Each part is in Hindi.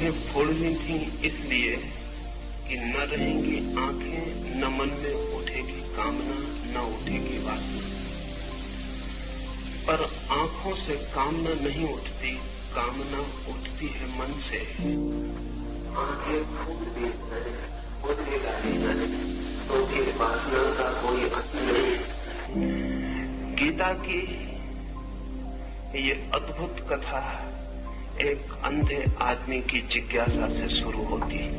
आंखें फोड़नी थी इसलिए कि न रहेंगी आंखें, न मन में उठेगी कामना, न उठेगी वासना। पर आंखों से कामना नहीं उठती, कामना उठती है मन से। आंखें फूट भी जाने, खुद भी गाली जाने, तो भी वासना का कोई अंत नहीं। गीता की ये अद्भुत कथा एक अंधे आदमी की जिज्ञासा से शुरू होती है।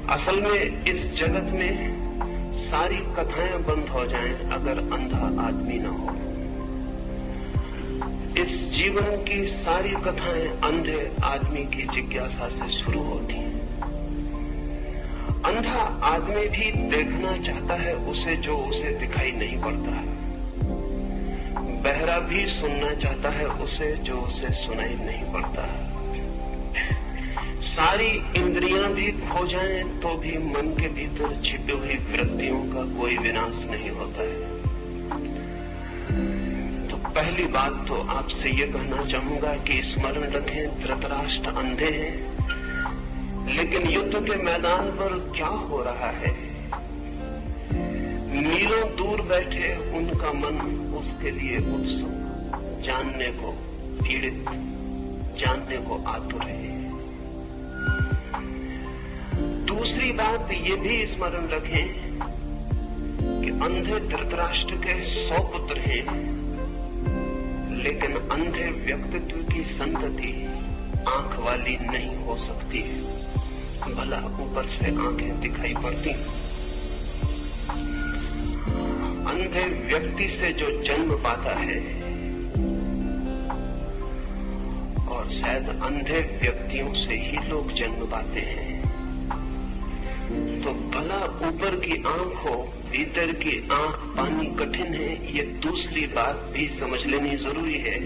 असल में इस जगत में सारी कथाएं बंद हो जाएं अगर अंधा आदमी न हो। इस जीवन की सारी कथाएं अंधे आदमी की जिज्ञासा से शुरू होती हैं। अंधा आदमी भी देखना चाहता है उसे जो उसे दिखाई नहीं पड़ता है। बहरा भी सुनना चाहता है उसे जो उसे सुनाई नहीं पड़ता है। सारी इंद्रियां भी खो जाएं तो भी मन के भीतर छिपी हुई वृत्तियों का कोई विनाश नहीं होता है। तो पहली बात तो आपसे ये कहना चाहूंगा कि स्मरण रखें, धृतराष्ट्र अंधे हैं, लेकिन युद्ध के मैदान पर क्या हो रहा है? मीलों दूर बैठे उनका मन उसके लिए उत्सुक, जानने को पीड़ित, जानने को आतुर है। दूसरी बात ये भी स्मरण रखें कि अंधे धृतराष्ट्र के 100 पुत्र हैं, लेकिन अंधे व्यक्तित्व की संतति आंख वाली नहीं हो सकती है, भला ऊपर से आंखें दिखाई पड़ती। अंधे व्यक्ति से जो जन्म पाता है, और शायद अंधे व्यक्तियों से ही लोग जन्म पाते हैं, तो भला ऊपर की आंख हो, भीतर की आंख पानी कठिन है, ये दूसरी बात भी समझ लेनी जरूरी है।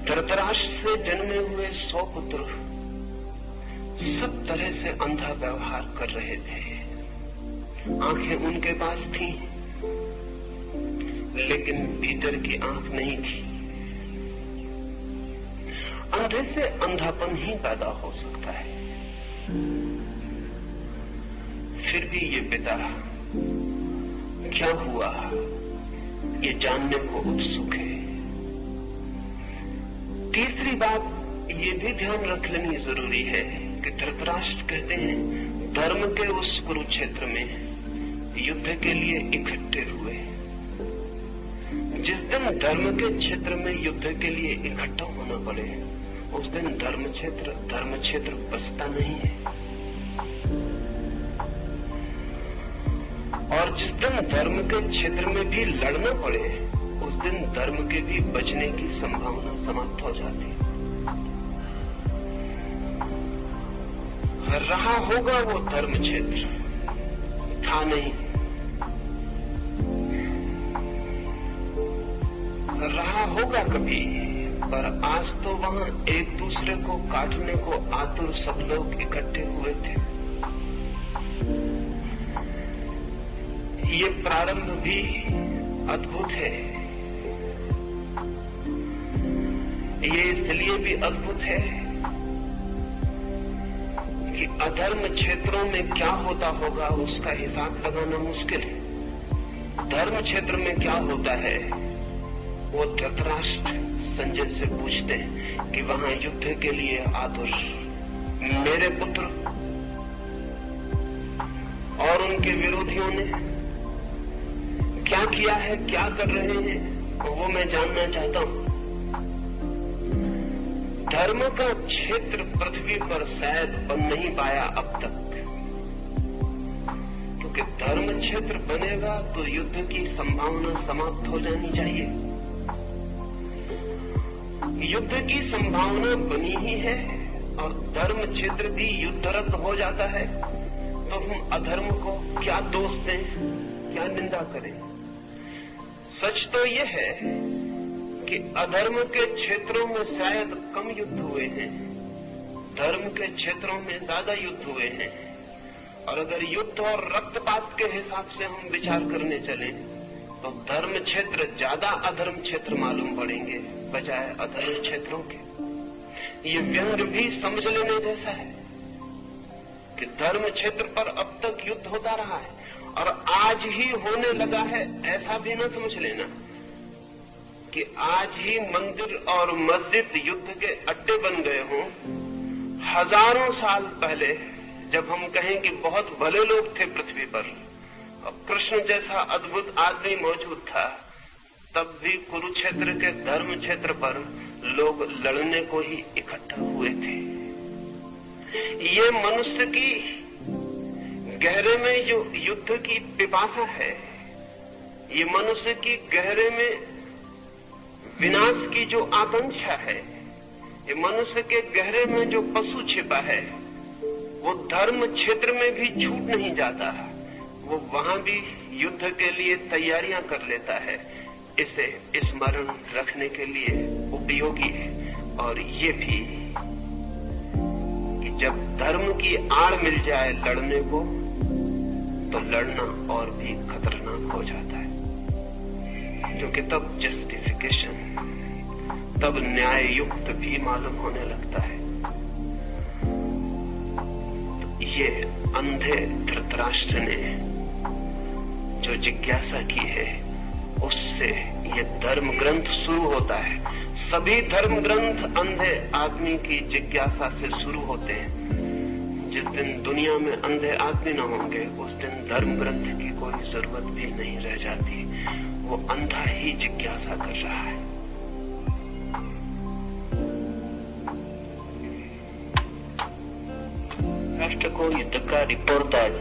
धृतराष्ट्र से जन्मे हुए 100 पुत्र सब तरह से अंधा व्यवहार कर रहे थे। आंखें उनके पास थी, लेकिन भीतर की आंख नहीं थी। अंधे से अंधापन ही पैदा हो सकता है। फिर भी ये पिता क्या हुआ ये जानने को उत्सुक है। तीसरी बात ये भी ध्यान रख लेनी जरूरी है कि धृतराष्ट्र कहते हैं धर्म के उस कुरुक्षेत्र में युद्ध के लिए इकट्ठे हुए। जिस दिन धर्म के क्षेत्र में युद्ध के लिए इकट्ठा होना पड़े, उस दिन धर्म क्षेत्र बसता नहीं है। और जिस दिन धर्म के क्षेत्र में भी लड़ना पड़े, उस दिन धर्म के भी बचने की संभावना समाप्त हो जाती है। रहा होगा वो धर्म क्षेत्र, था नहीं। रहा होगा कभी, पर आज तो वहां एक दूसरे को काटने को आतुर सब लोग इकट्ठे हुए थे। ये प्रारंभ भी अद्भुत है। ये इसलिए भी अद्भुत है कि अधर्म क्षेत्रों में क्या होता होगा उसका हिसाब लगाना मुश्किल है। धर्म क्षेत्र में क्या होता है वो धृतराष्ट्र संजय से पूछते हैं कि वहां युद्ध के लिए आतुर मेरे पुत्र और उनके विरोधियों ने क्या किया है, क्या कर रहे हैं, वो मैं जानना चाहता हूं। धर्म का क्षेत्र पृथ्वी पर शायद बन नहीं पाया अब तक, क्योंकि धर्म क्षेत्र बनेगा तो युद्ध की संभावना समाप्त हो जानी चाहिए। युद्ध की संभावना बनी ही है और धर्म क्षेत्र भी युद्धरत हो जाता है, तो हम अधर्म को क्या दोष दें, क्या निंदा करें? सच तो यह है कि अधर्म के क्षेत्रों में शायद कम युद्ध हुए हैं, धर्म के क्षेत्रों में ज्यादा युद्ध हुए हैं। और अगर युद्ध और रक्तपात के हिसाब से हम विचार करने चले तो धर्म क्षेत्र ज्यादा अधर्म क्षेत्र मालूम पड़ेंगे, बजाय अधर्म क्षेत्रों के। ये व्यंग भी समझ लेने जैसा है कि धर्म क्षेत्र पर अब तक युद्ध होता रहा है और आज ही होने लगा है, ऐसा भी न समझ लेना कि आज ही मंदिर और मस्जिद युद्ध के अड्डे बन गए हों। हजारों साल पहले जब हम कहें कि बहुत भले लोग थे पृथ्वी पर और कृष्ण जैसा अद्भुत आदमी मौजूद था, तब भी कुरुक्षेत्र के धर्म क्षेत्र पर लोग लड़ने को ही इकट्ठा हुए थे। ये मनुष्य की गहरे में जो युद्ध की पिपासा है, ये मनुष्य की गहरे में विनाश की जो आकांक्षा है, ये मनुष्य के गहरे में जो पशु छिपा है, वो धर्म क्षेत्र में भी छूट नहीं जाता, वो वहां भी युद्ध के लिए तैयारियां कर लेता है। इसे स्मरण रखने के लिए उपयोगी है। और ये भी कि जब धर्म की आड़ मिल जाए लड़ने को, तो लड़ना और भी खतरनाक हो जाता है, क्योंकि तब जस्टिफिकेशन, तब न्याय युक्त भी मालूम होने लगता है। तो ये अंधे धृतराष्ट्र ने जो जिज्ञासा की है, उससे ये धर्म ग्रंथ शुरू होता है। सभी धर्म ग्रंथ अंधे आदमी की जिज्ञासा से शुरू होते हैं। जिस दिन दुनिया में अंधे आदमी न होंगे, उस दिन धर्म ग्रंथ की कोई जरूरत भी नहीं रह जाती। वो अंधा ही जिज्ञासा कर रहा है। राष्ट्र को युद्ध का रिपोर्टाज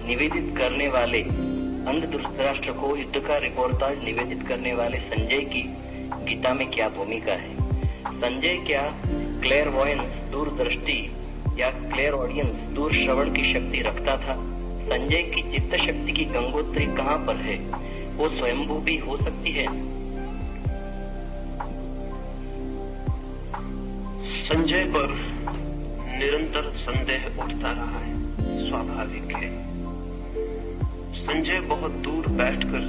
निवेदित करने वाले अंध धृतराष्ट्र को युद्ध का रिपोर्टाज निवेदित करने वाले संजय की गीता में क्या भूमिका है? संजय क्या क्लेयरवॉयंस, दूरदृष्टि या क्लेयरऑडियंस, दूर श्रवण की शक्ति रखता था? संजय की चित्त शक्ति की गंगोत्री कहाँ पर है? वो स्वयंभू भी हो सकती है? संजय पर निरंतर संदेह उठता रहा है, स्वाभाविक है। संजय बहुत दूर बैठकर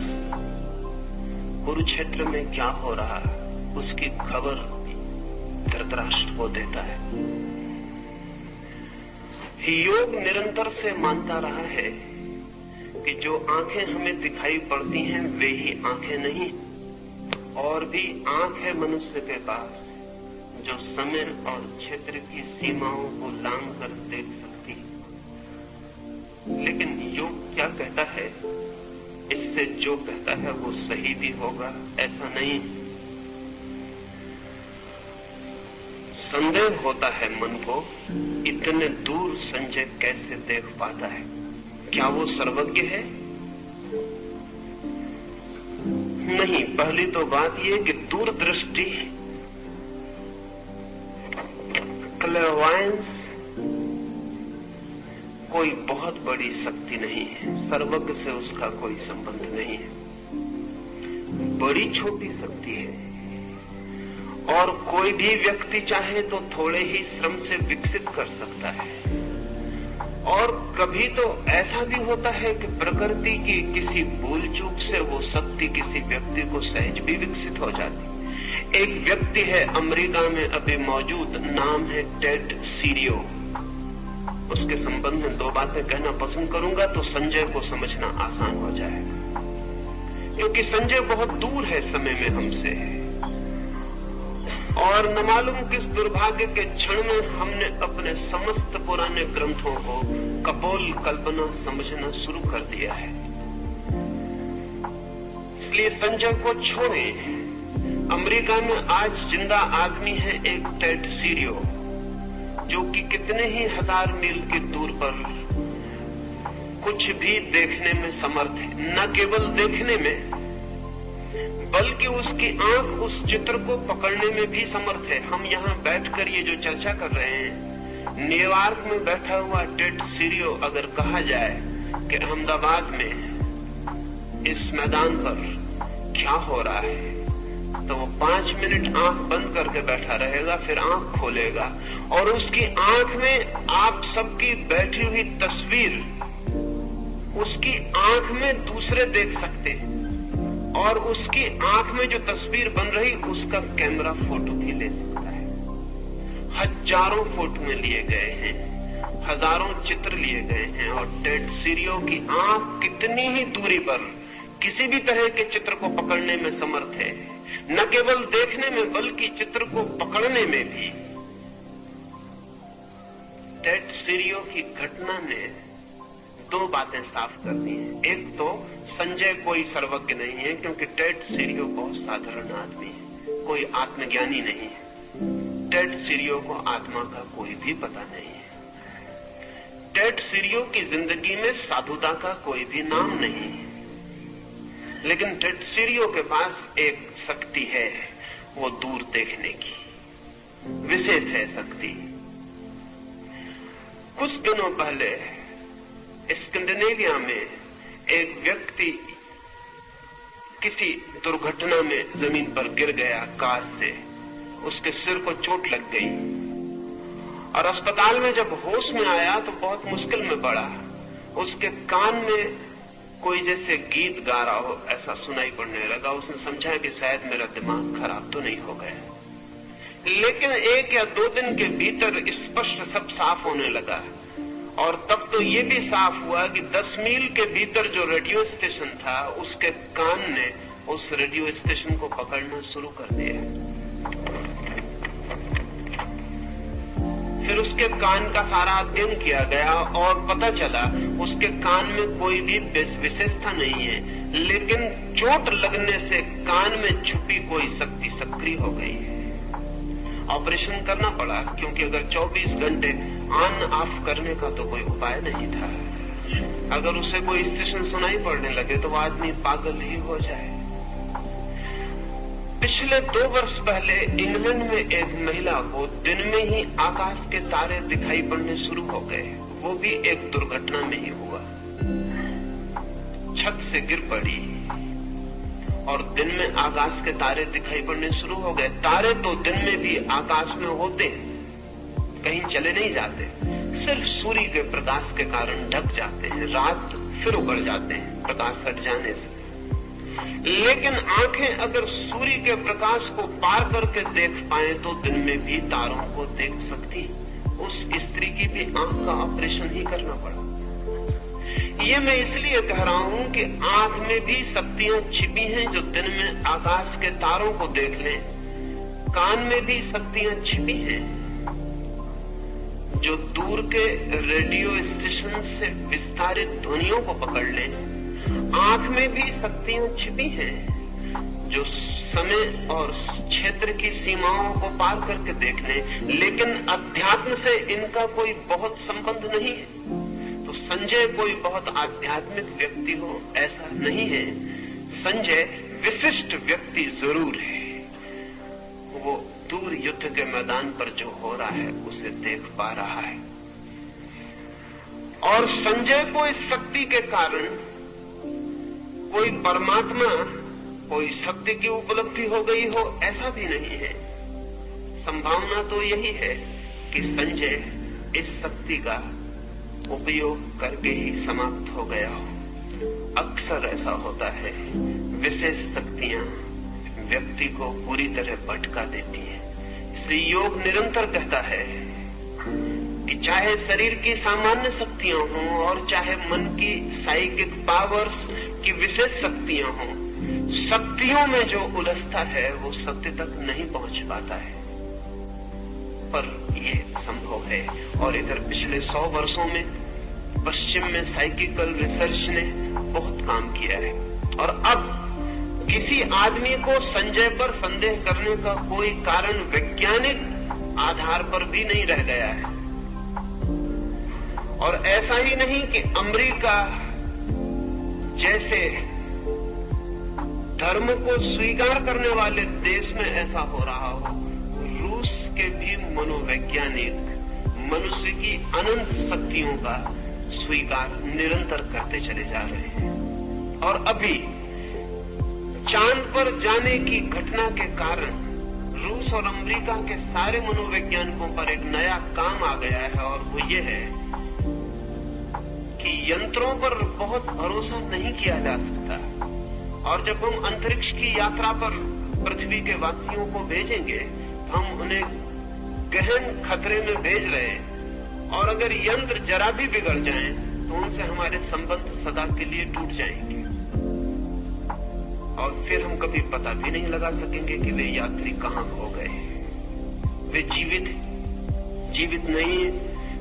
कुरुक्षेत्र में क्या हो रहा है उसकी खबर धृतराष्ट्र को देता है। योग निरंतर से मानता रहा है कि जो आंखें हमें दिखाई पड़ती हैं वे ही आंखें नहीं, और भी आंख है मनुष्य के पास जो समय और क्षेत्र की सीमाओं को लांघ कर देख सकती है। लेकिन योग क्या कहता है, इससे जो कहता है वो सही भी होगा ऐसा नहीं। संदेह होता है मन को, इतने दूर संजय कैसे देख पाता है? क्या वो सर्वज्ञ है? नहीं। पहली तो बात यह कि दूरदृष्टि, क्लेयरवॉयंस कोई बहुत बड़ी शक्ति नहीं है। सर्वज्ञ से उसका कोई संबंध नहीं है, बड़ी छोटी शक्ति है। और कोई भी व्यक्ति चाहे तो थोड़े ही श्रम से विकसित कर सकता है। और कभी तो ऐसा भी होता है कि प्रकृति की किसी भूल चूक से वो शक्ति किसी व्यक्ति को सहज भी विकसित हो जाती। एक व्यक्ति है अमेरिका में अभी मौजूद, नाम है टेड सीरियो। उसके संबंध में दो बातें कहना पसंद करूंगा तो संजय को समझना आसान हो जाएगा, क्योंकि संजय बहुत दूर है समय में हमसे, और न मालूम किस दुर्भाग्य के क्षण में हमने अपने समस्त पुराने ग्रंथों को कपोल कल्पना समझना शुरू कर दिया है। इसलिए संजय को छोड़ें। अमेरिका में आज जिंदा आदमी है एक टेड सीरियो, जो कि कितने ही हजार मील की दूर पर कुछ भी देखने में समर्थ है। न केवल देखने में, बल्कि उसकी आंख उस चित्र को पकड़ने में भी समर्थ है। हम यहाँ बैठकर ये जो चर्चा कर रहे हैं, न्यूयॉर्क में बैठा हुआ टेड सीरियो अगर कहा जाए कि अहमदाबाद में इस मैदान पर क्या हो रहा है, तो वो 5 मिनट आंख बंद करके बैठा रहेगा, फिर आंख खोलेगा और उसकी आंख में आप सबकी बैठी हुई तस्वीर, उसकी आंख में दूसरे देख सकते हैं। और उसकी आंख में जो तस्वीर बन रही उसका कैमरा फोटो भी ले सकता है। हजारों फोटो लिए गए हैं, हजारों चित्र लिए गए हैं और टेड सीरियो की आंख कितनी ही दूरी पर किसी भी तरह के चित्र को पकड़ने में समर्थ है। न केवल देखने में बल्कि चित्र को पकड़ने में भी। टेड सीरियो की घटना ने दो बातें साफ कर दी हैं। एक तो संजय कोई सर्वज्ञ नहीं है, क्योंकि टेड सीरियो बहुत साधारण आदमी है, कोई आत्मज्ञानी नहीं है। टेड सीरियो को आत्मा का कोई भी पता नहीं है। टेड सीरियो की जिंदगी में साधुता का कोई भी नाम नहीं है। लेकिन टेड सीरियो के पास एक शक्ति है, वो दूर देखने की विशेष है शक्ति। कुछ दिनों पहले स्कैंडिनेविया में एक व्यक्ति किसी दुर्घटना में जमीन पर गिर गया कार से। उसके सिर को चोट लग गई और अस्पताल में जब होश में आया तो बहुत मुश्किल में पड़ा। उसके कान में कोई जैसे गीत गा रहा हो ऐसा सुनाई पड़ने लगा। उसने समझा कि शायद मेरा दिमाग खराब तो नहीं हो गया। लेकिन 1 या 2 दिन के भीतर स्पष्ट सब साफ होने लगा और तब तो ये भी साफ हुआ कि 10 मील के भीतर जो रेडियो स्टेशन था उसके कान ने उस रेडियो स्टेशन को पकड़ना शुरू कर दिया। फिर उसके कान का सारा अध्ययन किया गया और पता चला उसके कान में कोई भी विशेषता नहीं है, लेकिन चोट लगने से कान में छुपी कोई शक्ति सक्रिय हो गई है। ऑपरेशन करना पड़ा, क्योंकि अगर 24 घंटे ऑन ऑफ करने का तो कोई उपाय नहीं था। अगर उसे कोई स्टेशन सुनाई पड़ने लगे तो वो आदमी पागल ही हो जाए। पिछले 2 वर्ष पहले इंग्लैंड में एक महिला को दिन में ही आकाश के तारे दिखाई पड़ने शुरू हो गए। वो भी एक दुर्घटना में ही हुआ। छत से गिर पड़ी और दिन में आकाश के तारे दिखाई पड़ने शुरू हो गए। तारे तो दिन में भी आकाश में होते हैं, कहीं चले नहीं जाते, सिर्फ सूर्य के प्रकाश के कारण ढक जाते हैं, रात फिर उगड़ जाते हैं प्रकाश हट जाने से। लेकिन आंखें अगर सूर्य के प्रकाश को पार करके देख पाए तो दिन में भी तारों को देख सकती। उस स्त्री की भी आंख का ऑपरेशन ही करना पड़ा। ये मैं इसलिए कह रहा हूं कि आंख में भी शक्तियां छिपी हैं जो दिन में आकाश के तारों को देख लें। कान में भी शक्तियां छिपी हैं जो दूर के रेडियो स्टेशन से विस्तारित ध्वनियों को पकड़ लें। आंख में भी शक्तियां छिपी हैं जो समय और क्षेत्र की सीमाओं को पार करके देख लें, लेकिन अध्यात्म से इनका कोई बहुत संबंध नहीं है। तो संजय कोई बहुत आध्यात्मिक व्यक्ति हो ऐसा नहीं है। संजय विशिष्ट व्यक्ति जरूर है। वो दूर युद्ध के मैदान पर जो हो रहा है उसे देख पा रहा है और संजय को इस शक्ति के कारण कोई परमात्मा, कोई सत्य की उपलब्धि हो गई हो ऐसा भी नहीं है। संभावना तो यही है कि संजय इस शक्ति का उपयोग करके ही समाप्त हो गया हो। अक्सर ऐसा होता है, विशेष शक्तियां व्यक्ति को पूरी तरह भटका देती है। इसलिए योग निरंतर कहता है कि चाहे शरीर की सामान्य शक्तियां हों और चाहे मन की साइकिक पावर्स की विशेष शक्तियां हों, शक्तियों में जो उलझता है वो सत्य तक नहीं पहुंच पाता है। पर ये संभव है। और इधर पिछले 100 वर्षों में पश्चिम में साइकिकल रिसर्च ने बहुत काम किया है और अब किसी आदमी को संजय पर संदेह करने का कोई कारण वैज्ञानिक आधार पर भी नहीं रह गया है। और ऐसा ही नहीं कि अमेरिका जैसे धर्म को स्वीकार करने वाले देश में ऐसा हो रहा हो। रूस के भी मनोवैज्ञानिक मनुष्य की अनंत शक्तियों का स्वीकार निरंतर करते चले जा रहे हैं। और अभी चांद पर जाने की घटना के कारण रूस और अमेरिका के सारे मनोवैज्ञानिकों पर एक नया काम आ गया है और वो ये है कि यंत्रों पर बहुत भरोसा नहीं किया जा सकता और जब हम अंतरिक्ष की यात्रा पर पृथ्वी के वासियों को भेजेंगे तो हम उन्हें गहन खतरे में भेज रहे हैं, और अगर यंत्र जरा भी बिगड़ जाएं तो उनसे हमारे संबंध सदा के लिए टूट जाएंगे, और फिर हम कभी पता भी नहीं लगा सकेंगे कि वे यात्री कहां खो गए। वे जीवित नहीं है,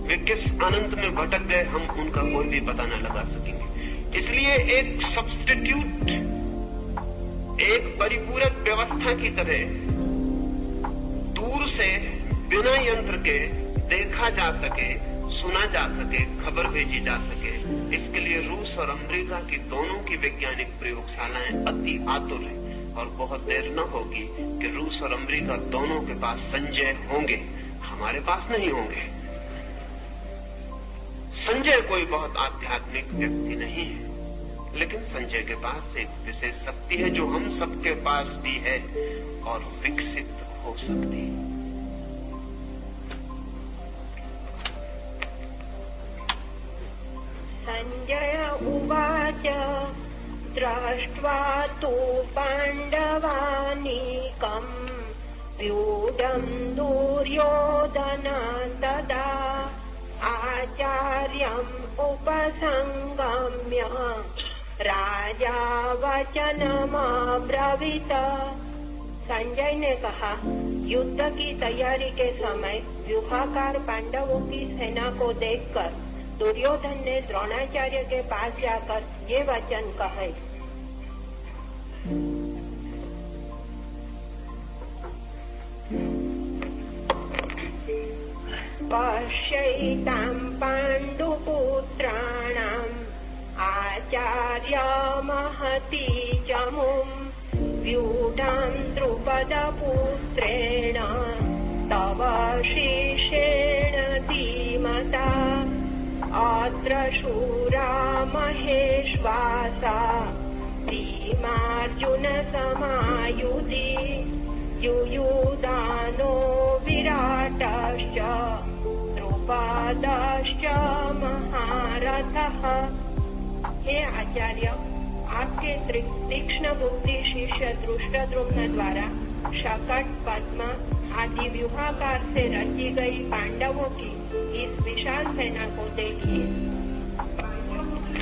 वे किस अनंत में भटक गए, हम उनका कोई भी पता न लगा सकेंगे। इसलिए एक सब्स्टिट्यूट, एक परिपूरक व्यवस्था की तरह दूर से बिना यंत्र के देखा जा सके, सुना जा सके, खबर भेजी जा सके, इसके लिए रूस और अमेरिका की दोनों की वैज्ञानिक प्रयोगशालाएं अति आतुर हैं, और बहुत देर न होगी कि रूस और अमेरिका दोनों के पास संजय होंगे, हमारे पास नहीं होंगे। संजय कोई बहुत आध्यात्मिक व्यक्ति नहीं है, लेकिन संजय के पास एक विशेष शक्ति है जो हम सबके पास भी है और विकसित हो सकती है। संजय उवाच दृष्ट्वा तु पाण्डवानीकम् व्यूढम् दुर्योधन तदा आचार्यम् उपसंगम्य राजा वचनमब्रवीत। संजय ने कहा, युद्ध की तैयारी के समय व्यूहाकार पांडवों की सेना को देखकर दुर्योधन ने द्रोणाचार्य के पास जाकर ये वचन कहे, पश्यैताम् पाण्डुपुत्राणाम् आचार्य महती चमुम् व्यूढाम् द्रुपदपुत्रेण तव शिष्येण धीमता अत्र शूरा महेश्वासा भीमार्जुन समायुधि युयुधानो विराटश्च द्रुपदश्च महारथः। हे आचार्य, आपके तीक्ष्ण बुद्धि शिष्य धृष्टद्युम्न द्वारा शकट, पद्म आदि व्यूहाकार से रची गई पांडवों की इस विशाल सेना को देखिए।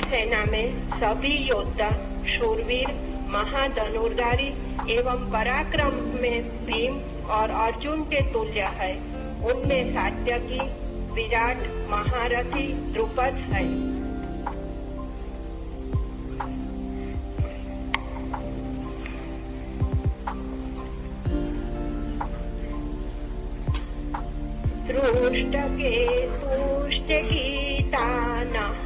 सेना में सभी योद्धा शूरवीर, महाधनुर्धारी एवं पराक्रम में भीम और अर्जुन के तुल्य है। उनमें सात्यकी, विराट, महारथी, द्रुपद है। दृष्टकेतुश्चकितानः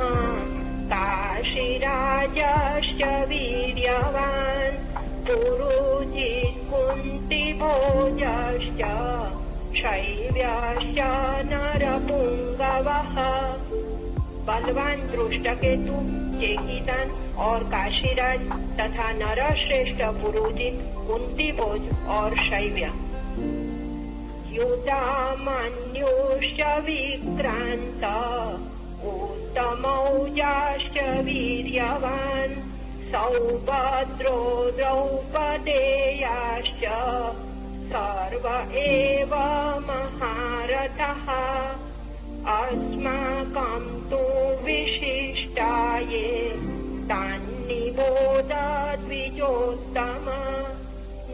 काशीराजश्च वीर्यवान् पुरुजित् कुन्तिभोजश्च शैव्यश्च नरपुङ्गवः। बलवान दृष्टकेतु, चेकितान और काशीराज तथा नरश्रेष्ठ पुरुजित, कुंतीभोज और शैव्य। युधामन्युश्च विक्रांत उत्तमौजाश्च वीर्यवान् सौभद्रो द्रौपदेयाश्च सर्व एव महारथः। अस्माकं तु विशिष्टाये तान्निबोध द्विजोत्तम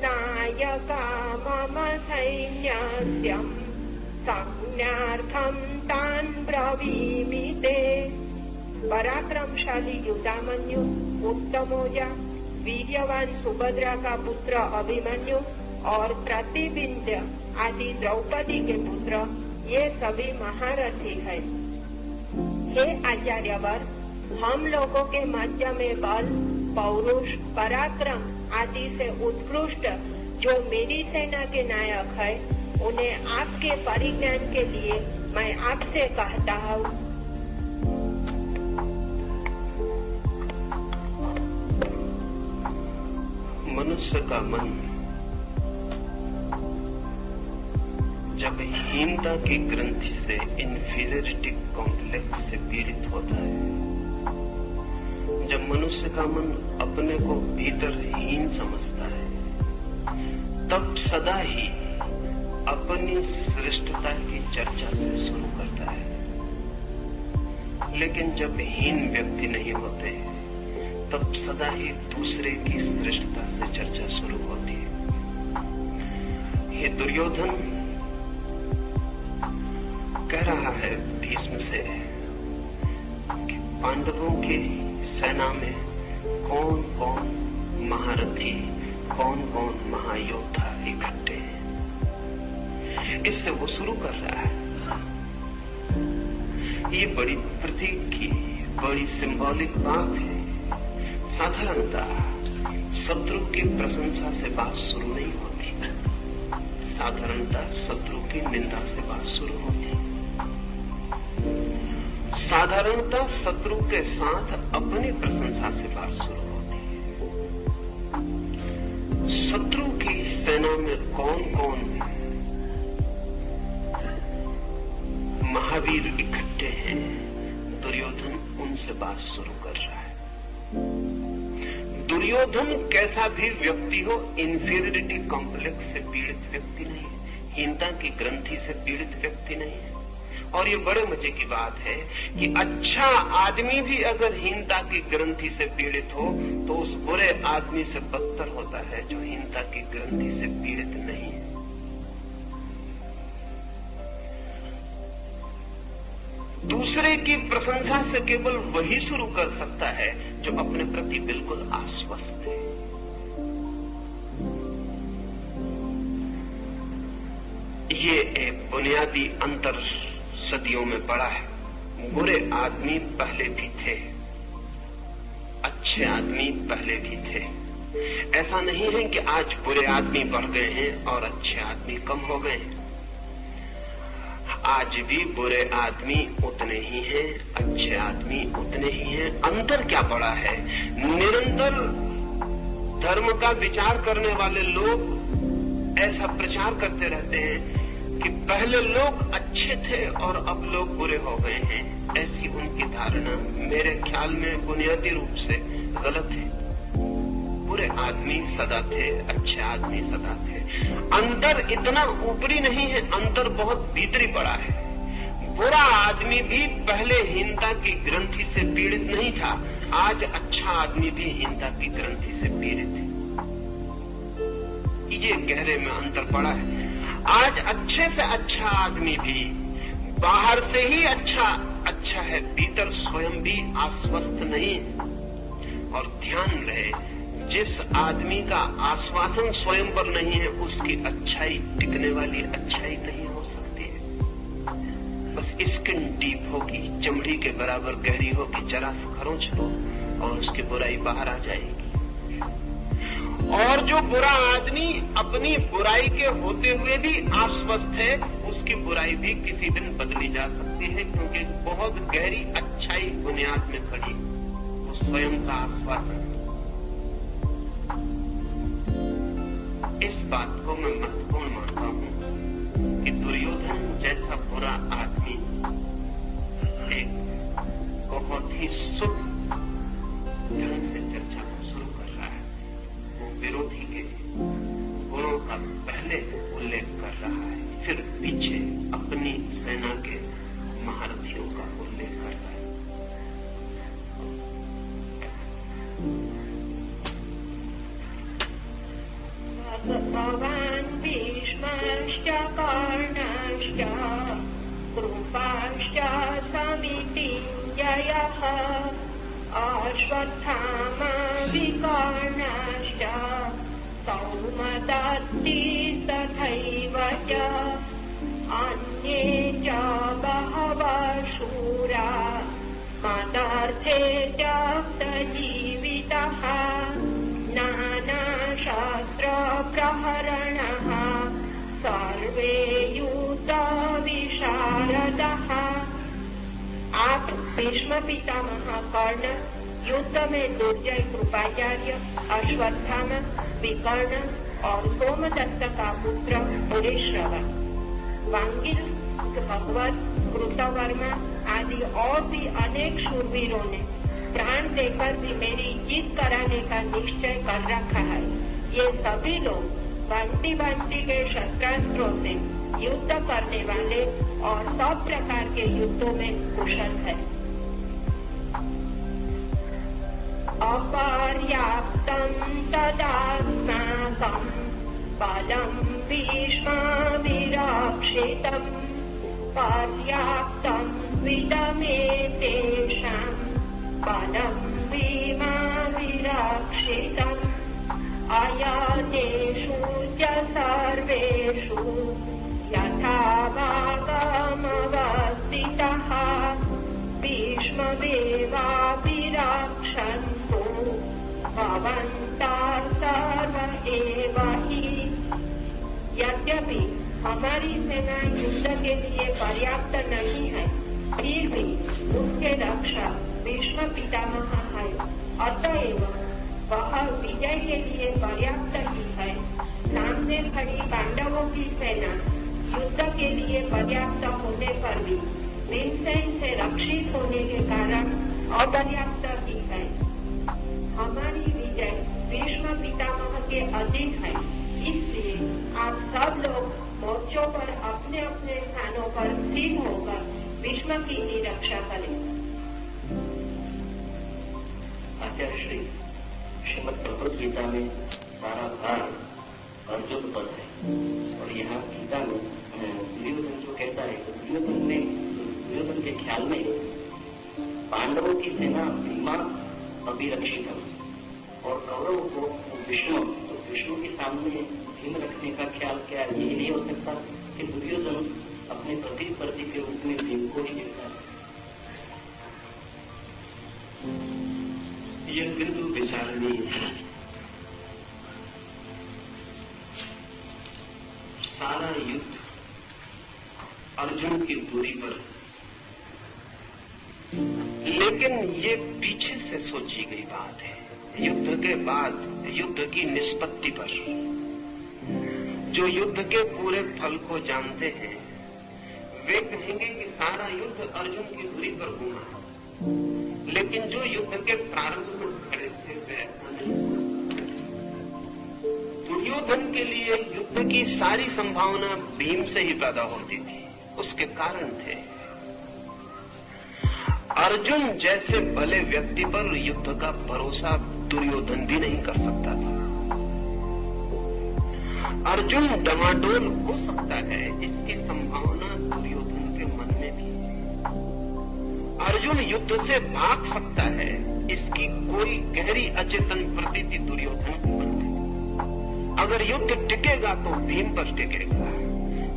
नायका मम सैन्यस्यम् संज्ञार्थं तान् ब्रवीमि ते। पराक्रमशाली युधामन्यु, उत्तमौजा, वीर्यवान सुभद्रा का पुत्र अभिमन्यु और प्रतिबिंध्य आदि द्रौपदी के पुत्र, ये सभी महारथी हैं। हे आचार्यवर, हम लोगों के मध्य में बल, पौरुष, पराक्रम आदि से उत्कृष्ट जो मेरी सेना के नायक है, उन्हें आपके परिज्ञान के लिए मैं आपसे कहता हूँ। मनुष्य का मन जब हीनता की ग्रंथि से इंफीरियरिटी कॉम्प्लेक्स से पीड़ित होता है, जब मनुष्य का मन अपने को भीतर हीन समझता है, तब सदा ही अपनी श्रेष्ठता की चर्चा से शुरू करता है। लेकिन जब हीन व्यक्ति नहीं होते, तब सदा ही दूसरे की श्रेष्ठता से चर्चा शुरू होती है। ये दुर्योधन कह रहा है भीष्म से कि पांडवों की सेना में कौन कौन महारथी, कौन कौन महायोद्धा इकट्ठे हैं। इससे वो शुरू कर रहा है। ये बड़ी प्रतीक की, बड़ी सिंबॉलिक बात है। साधारणतः शत्रु की प्रशंसा से बात शुरू नहीं होती, साधारणतः शत्रु की निंदा से बात शुरू होती। साधारणतः शत्रु के साथ अपनी प्रशंसा से बात शुरू होती है। शत्रु की सेना में कौन कौन महावीर इकट्ठे हैं, दुर्योधन उनसे बात शुरू कर रहा है। दुर्योधन कैसा भी व्यक्ति हो, इंफीरियरिटी कॉम्प्लेक्स से पीड़ित व्यक्ति नहीं है, हीनता की ग्रंथि से पीड़ित व्यक्ति नहीं है। और ये बड़े मजे की बात है कि अच्छा आदमी भी अगर हीनता की ग्रंथि से पीड़ित हो, तो उस बुरे आदमी से बदतर होता है जो हीनता की ग्रंथि से पीड़ित नहीं है। दूसरे की प्रशंसा से केवल वही शुरू कर सकता है जो अपने प्रति बिल्कुल आश्वस्त है। ये एक बुनियादी अंतर सदियों में पड़ा है। बुरे आदमी पहले भी थे, अच्छे आदमी पहले भी थे। ऐसा नहीं है कि आज बुरे आदमी बढ़ गए हैं और अच्छे आदमी कम हो गए हैं। आज भी बुरे आदमी उतने ही हैं, अच्छे आदमी उतने ही हैं। अंतर क्या पड़ा है? निरंतर धर्म का विचार करने वाले लोग ऐसा प्रचार करते रहते हैं कि पहले लोग अच्छे थे और अब लोग बुरे हो गए हैं। ऐसी उनकी धारणा मेरे ख्याल में बुनियादी रूप से गलत है। बुरे आदमी सदा थे, अच्छे आदमी सदा थे। अंतर इतना ऊपरी नहीं है, अंतर बहुत भीतरी पड़ा है। बुरा आदमी भी पहले हीनता की ग्रंथि से पीड़ित नहीं था, आज अच्छा आदमी भी हीनता की ग्रंथि से पीड़ित है। ये गहरे में अंतर पड़ा है। आज अच्छे से अच्छा आदमी भी बाहर से ही अच्छा है, भीतर स्वयं भी आश्वस्त नहीं। और ध्यान रहे, जिस आदमी का आश्वासन स्वयं पर नहीं है, उसकी अच्छाई टिकने वाली अच्छाई नहीं हो सकती है। बस स्किन डीप होगी, चमड़ी के बराबर गहरी होगी, जरा सा खरोंच दो और उसकी बुराई बाहर आ जाएगी। और जो बुरा आदमी अपनी बुराई के होते हुए भी आश्वस्त है, उसकी बुराई भी किसी दिन बदली जा सकती है, क्योंकि बहुत गहरी अच्छाई बुनियाद में खड़ी, वो स्वयं का आश्वासन। इस बात को मैं महत्वपूर्ण मानता हूं कि दुर्योधन जैसा बुरा आदमी एक बहुत ही शुभ ढंग से चर्चा को शुरू कर रहा है। वो विरोधी के गुणों का पहले उल्लेख कर रहा है, फिर पीछे अपनी सेना के महारथियों का उल्लेख कर रहा है। भगवान् भीष्मश्च कर्णश्च कृपाश्च समितिञ्जयः अश्वत्थामा विकर्णश्च सौमदत्ति तथैव च अन्ये च बहवः शूरा मदार्थे त्यक्तजीवितः नानाशास्त्र प्रहरणः सर्वे युद्धविशारदः। आप भीष्म पितामह कर्ण, युद्ध में दुर्जय कृपाचार्य, अश्वत्थामा, विकर्ण और सोमदत्त का पुत्र पुरेश्रवा, वांगिल, भगवत, कृतवर्मा आदि और भी अनेक शूरवीरों ने प्राण देकर भी मेरी जीत कराने का निश्चय कर रखा है। ये सभी लोग बंटी बंटी के शस्त्रास्त्रों से युद्ध करने वाले और सब प्रकार के युद्धों में कुशल है। अपर्याप्तं तदास्माकं बलं भीष्माभिरक्षितं पर्याप्तं विदमेतेषां बलं भीमाभिरक्षितम् अयनेषु च सर्वेषु यथा भागमवस्थितः भीष्मदेवाभिरक्षन्तु भवन्तः सर्व एव हि। यद्यपि हमारी सेना युद्ध के लिए पर्याप्त नहीं है, फिर भी उसके रक्षा भीष्म पितामह है, अतएव वह विजय के लिए पर्याप्त ही है। सामने खड़ी पांडवों की सेना युद्ध के लिए पर्याप्त होने पर भी भीमसेन से रक्षित होने के कारण अपर्याप्त ही है। हमारी विजय भीष्म पितामह के अधीन है, इसलिए आप सब लोग मोर्चों पर अपने अपने स्थानों पर स्थिर होकर भीष्म की ही रक्षा करें। आचार्य श्री श्रीमद् भगवद गीता में सारा भार अर्जुन पर है, और यहाँ गीता में दुर्योधन जो कहता है, तो दुर्योधन के ख्याल में पांडवों की सेना भीमा अभिरक्षित है और कौरवों को विष्णु के सामने भीम रखने का ख्याल क्या है? ये नहीं हो सकता कि दुर्योधन अपने प्रतिस्पर्धी के रूप में भीम को ही देखता है। यह बिंदु विचारणीय है। सारा युद्ध अर्जुन की दूरी पर, लेकिन ये पीछे से सोची गई बात है। युद्ध के बाद युद्ध की निष्पत्ति पर, जो युद्ध के पूरे फल को जानते हैं वे कहेंगे कि सारा युद्ध अर्जुन की दूरी पर घूमा, लेकिन जो युद्ध के प्रारंभ में खड़े थे वे ऐसा नहीं। दुर्योधन के लिए युद्ध की सारी संभावना भीम से ही पैदा होती थी, उसके कारण थे। अर्जुन जैसे भले व्यक्ति पर युद्ध का भरोसा दुर्योधन भी नहीं कर सकता था। अर्जुन डमाडोल हो सकता है, इसकी संभावना दुर्योधन के मन में थी। अर्जुन युद्ध से भाग सकता है, इसकी कोई गहरी अचेतन प्रतीति दुर्योधन को मन में। अगर युद्ध टिकेगा तो भीम पर टिकेगा।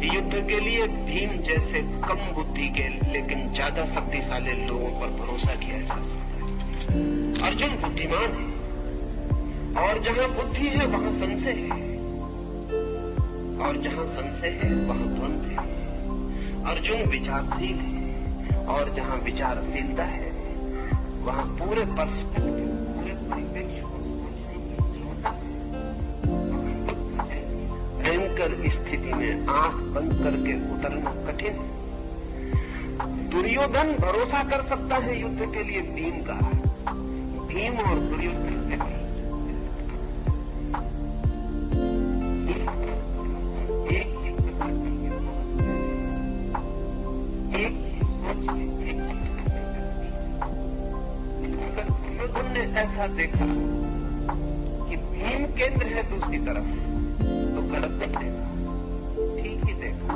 युद्ध के लिए भीम जैसे कम बुद्धि के लेकिन ज्यादा शक्तिशाली लोगों पर भरोसा किया जा सकता है। अर्जुन बुद्धिमान है, और जहां बुद्धि है वहां संशय है, और जहां संशय है वहां द्वंद्व है। अर्जुन विचारशील है, और जहां विचारशीलता है वहां पूरे पर्सपेक्टिव, पूरे परिप्रेक्ष्य को समझने की क्षमता है। भयंकर स्थिति में आंख बंद करके उतरना कठिन है। दुर्योधन भरोसा कर सकता है युद्ध के लिए भीम का। भीम और दुर्योधन के दुर्योधन ने ऐसा देखा कि भीम केंद्र है दूसरी तरफ, तो गलत नहीं देखा, ठीक ही देखा।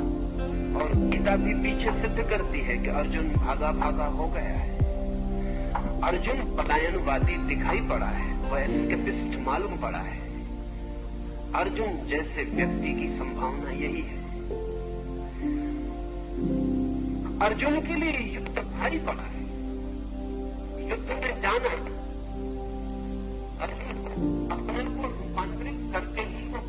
और गीता भी पीछे सिद्ध करती है कि अर्जुन भागा भागा हो गया है। अर्जुन पलायनवादी दिखाई पड़ा है, वह एस्केपिस्ट मालूम पड़ा है। अर्जुन जैसे व्यक्ति की संभावना यही है। अर्जुन के लिए युद्ध भारी पड़ा है, युद्ध में जाना। अर्जुन अपने को रूपांतरित करते ही हो।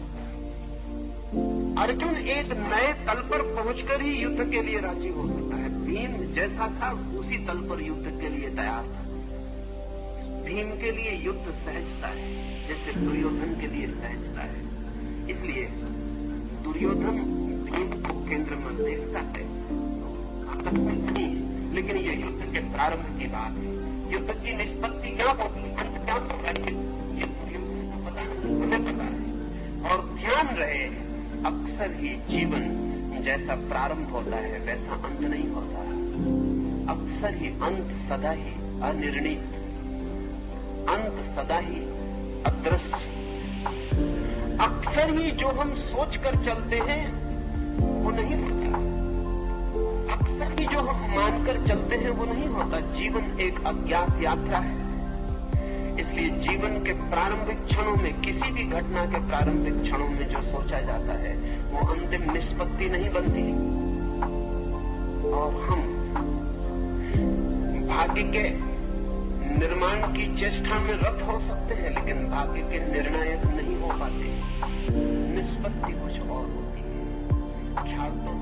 अर्जुन एक नए तल पर पहुंचकर ही युद्ध के लिए राजी हो सकता है। भीम जैसा था उसी तल पर युद्ध के लिए तैयार था। भीम के लिए युद्ध सहजता है, जैसे दुर्योधन के लिए सहजता है। इसलिए दुर्योधन भीम को केंद्र में देखता है, नहीं, लेकिन यह युद्ध के प्रारंभ की बात है। युद्ध की निष्पत्ति क्या होगी, अंत क्या होगा, ये पता नहीं, उन्हें पता है। और ध्यान रहे, अक्सर ही जीवन जैसा प्रारंभ होता है वैसा अंत नहीं होता। अक्सर ही अंत सदा ही अनिर्णित, अंत सदा ही अदृश्य। अक्सर ही जो हम सोच कर चलते हैं वो नहीं होता, अक्सर ही जो हम मानकर चलते हैं वो नहीं होता। जीवन एक अज्ञात यात्रा है। इसलिए जीवन के प्रारंभिक क्षणों में, किसी भी घटना के प्रारंभिक क्षणों में जो सोचा जाता है वो अंतिम निष्पत्ति नहीं बनती। और हम भाग्य के निर्माण की चेष्टा में रत हो सकते हैं, लेकिन भाग्य के निर्णायक नहीं हो पाते। निष्पत्ति कुछ और होती है। ख्याल तो